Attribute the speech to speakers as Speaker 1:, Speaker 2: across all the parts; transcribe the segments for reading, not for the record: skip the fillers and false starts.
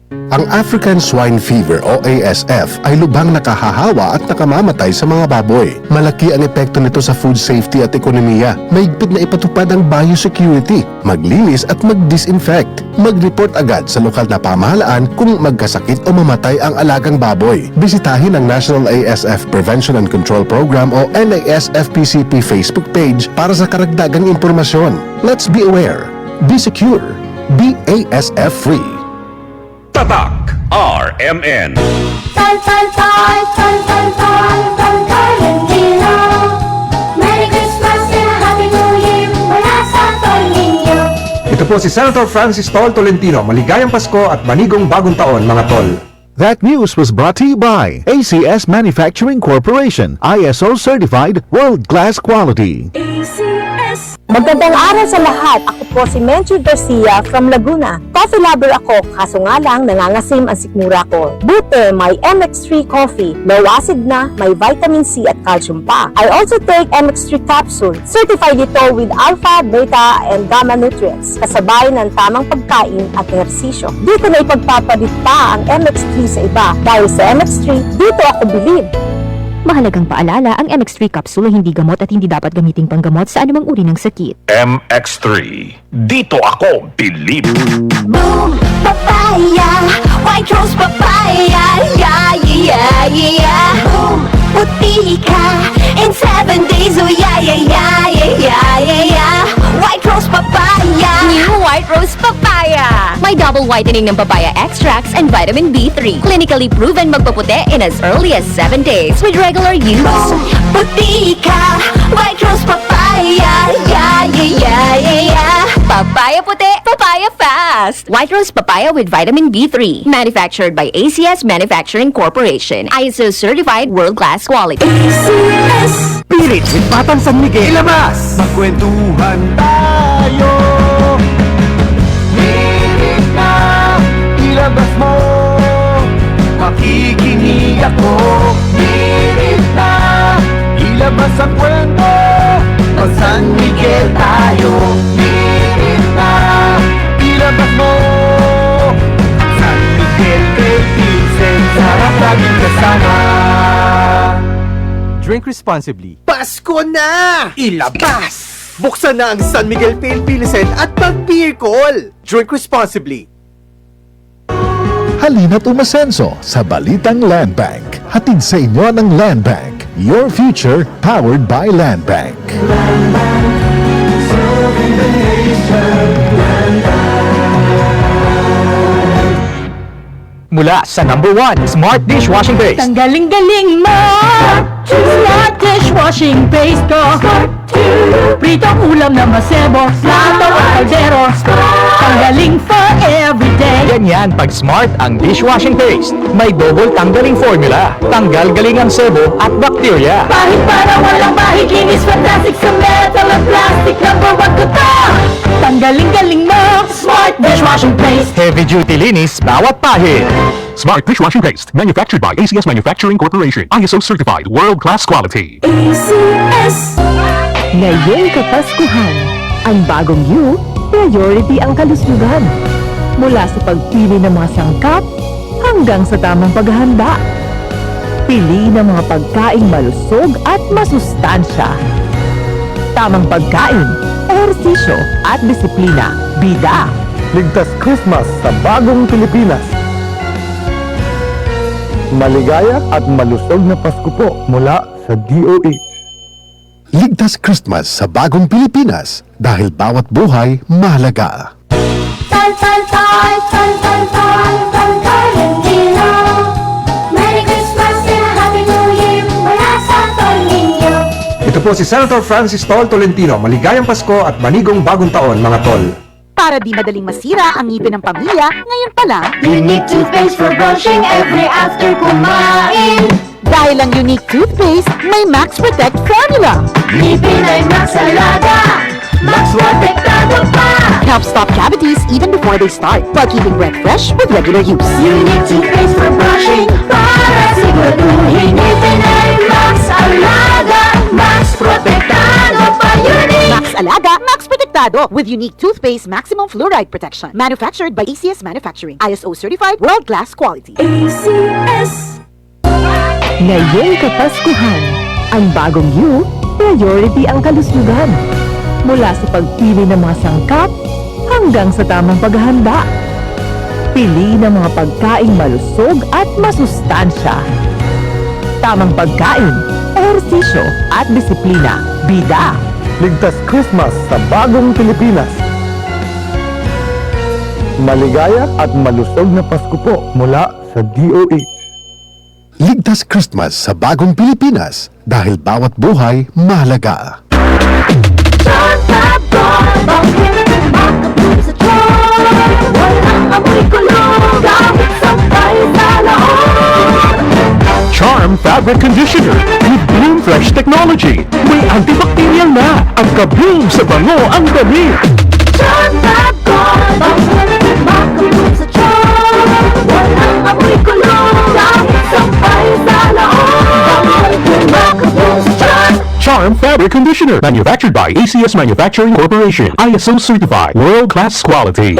Speaker 1: Ang African Swine Fever o ASF ay lubhang nakahahawa at nakamamatay sa mga baboy. Malaki ang epekto nito sa food safety at ekonomiya. Mahigpit na ipatupad ang biosecurity, maglinis at mag-disinfect. Mag-report agad sa lokal na pamahalaan kung magkasakit o mamatay ang alagang baboy. Bisitahin ang National ASF Prevention and Control Program o NASFPCP Facebook page para sa karagdagang impormasyon. Let's be aware, be secure, be ASF free.
Speaker 2: Tatak RMN.
Speaker 3: Tolentino. Merry Christmas and a Happy New Year mula sa Tolentino.
Speaker 4: Ito po si Senator Francis Tol Tolentino. Maligayang Pasko at manigong bagong taon, mga tol.
Speaker 5: That news was brought to you by ACS Manufacturing Corporation, ISO certified world-class quality.
Speaker 6: Magandang araw sa lahat. Ako po si Menchu Garcia from Laguna. Coffee lover ako, kaso nga lang nangangasim ang sikmura ko. Buti may MX3 coffee. Low acid na, may vitamin C at calcium pa. I also take MX3 capsule. Certified ito with alpha, beta, and gamma nutrients. Kasabay ng tamang pagkain at ehersisyo. Dito na ipagpapalit pa ang MX3 sa iba. Dahil sa MX3, dito ako bilib.
Speaker 7: Mahalagang paalala, ang MX3 capsule ay hindi gamot at hindi dapat gamiting panggamot sa anumang uri ng sakit.
Speaker 2: MX3. Dito ako believe.
Speaker 3: Boom, papaya, white rose papaya, yeah, yeah, yeah. Boom, puti ka in 7 days, oh yeah, yeah, yeah, yeah, yeah, yeah. White rose papaya.
Speaker 7: New White Rose Papaya! May double whitening ng papaya extracts and vitamin B3. Clinically proven magpaputi in as early as 7 days with regular use.
Speaker 3: Boom, puti ka, white rose papaya, yeah, yeah, yeah, yeah, yeah.
Speaker 7: Papaya puti, papaya fast! White Rose Papaya with vitamin B3. Manufactured by ACS Manufacturing Corporation. ISO certified world-class quality.
Speaker 3: ACS.
Speaker 4: Spirit with Batang San Miguel. Ilabas! Magkwentuhan tayo. Hirit na, ilabas mo. Makikinig ako. Hirit na, ilabas ang kwento. Pag San Miguel tayo. Hirit na, ilabas mo. San Miguel kay Vincent, sarap laging kasama. Drink responsibly. Pasko na! Ilabas! Buksan na ang San Miguel Pale Pilsen at mag-beer call! Drink responsibly.
Speaker 5: Halina't umasenso sa Balitang Land Bank. Hatid sa inyo ng Land Bank. Your future powered by Land Bank.
Speaker 4: Mula sa number 1 Smart Dishwashing Base.
Speaker 6: Ang galing-galing mo! Smart dishwashing base ko. Pritong ulam na masebo, plato at kaldero. Tanggaling for everyday.
Speaker 4: Ganyan pag Smart ang dishwashing paste. May double tanggaling formula. Tanggal galing ang sebo at bakterya.
Speaker 6: Bahid para walang bahid, linis fantastic sa metal at plastic. Number 1 ko to! Tanggaling-galing mo! Smart dishwashing base.
Speaker 4: Heavy duty linis bawat pahid.
Speaker 2: Smart Dishwashing Paste. Manufactured by ACS Manufacturing Corporation. ISO certified world-class quality.
Speaker 3: ACS.
Speaker 7: Ngayong Kapaskuhan, ang bagong you, priority ang kalusugan. Mula sa pagpili ng mga sangkap hanggang sa tamang paghahanda. Piliin ang mga pagkaing malusog at masustansya. Tamang pagkain, ehersisyo at disiplina. Bida!
Speaker 5: Ligtas Christmas sa bagong Pilipinas. Maligaya at malusog na Pasko po mula sa DOH.
Speaker 1: Ligtas Christmas sa bagong Pilipinas dahil bawat buhay mahalaga.
Speaker 3: Tolentino. Merry Christmas and a Happy New Year mula sa Tolentino.
Speaker 4: Ito po si Senator Francis Tol Tolentino. Maligayang Pasko at manigong bagong taon, mga tol.
Speaker 7: Para di madaling masira ang ngipin ng pamilya, ngayon pa lang,
Speaker 3: Unique toothpaste for brushing every after kumain.
Speaker 7: dahil ang unique toothpaste, may Max Protect formula.
Speaker 3: Ngipin ay Max Alaga, Max Protektado pa.
Speaker 7: Helps stop cavities even before they start, while keeping breath fresh with regular use.
Speaker 3: Unique toothpaste for brushing para siguraduhin ngipin ay Max Alaga, Max Protektado pa. Unique
Speaker 8: Max Alaga, Max Protektado with unique toothpaste maximum fluoride protection. Manufactured by ACS Manufacturing. ISO certified world-class quality.
Speaker 7: Ngayong Kapaskuhan, ang bagong you, priority ang kalusugan. Mula sa pagpili ng mga sangkap hanggang sa tamang paghahanda. Pili ng mga pagkaing malusog at masustansya. Tamang pagkain, ehersisyo at disiplina. Bida!
Speaker 5: Ligtas Christmas sa bagong Pilipinas. Maligaya at malusog na Pasko po mula sa DOH.
Speaker 1: Ligtas Christmas sa bagong Pilipinas dahil bawat buhay mahalaga.
Speaker 2: Charm Fabric Conditioner with Bloom Fresh Technology. May antibacterial na ang ka-bloom sa bango ang dami. Charm Fabric Conditioner. Manufactured by ACS Manufacturing Corporation. ISO certified. World-class quality.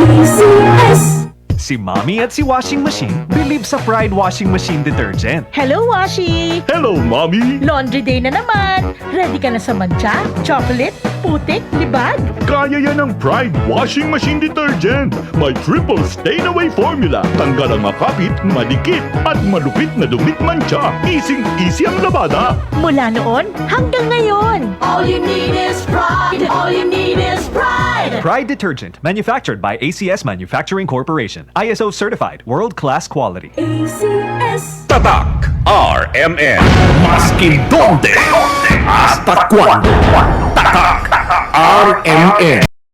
Speaker 9: Si Mommy at si Washing Machine believe sa Pride Washing Machine Detergent.
Speaker 10: Hello, Washi!
Speaker 9: Hello, Mommy!
Speaker 10: Laundry day na naman! Ready ka na sa mancha, chocolate, putik, libag?
Speaker 11: Kaya yan ng Pride Washing Machine Detergent. May triple stain-away formula. Tanggal ang makapit, madikit, at malupit na dumit mancha. Easy ang labada.
Speaker 10: Mula noon hanggang ngayon!
Speaker 3: All you need is pride. All you need is pride.
Speaker 9: Pride Detergent, manufactured by ACS Manufacturing Corporation. ISO certified, world-class quality.
Speaker 11: Tatak RMN. Maskin donde hasta cuando. Tatak RMN.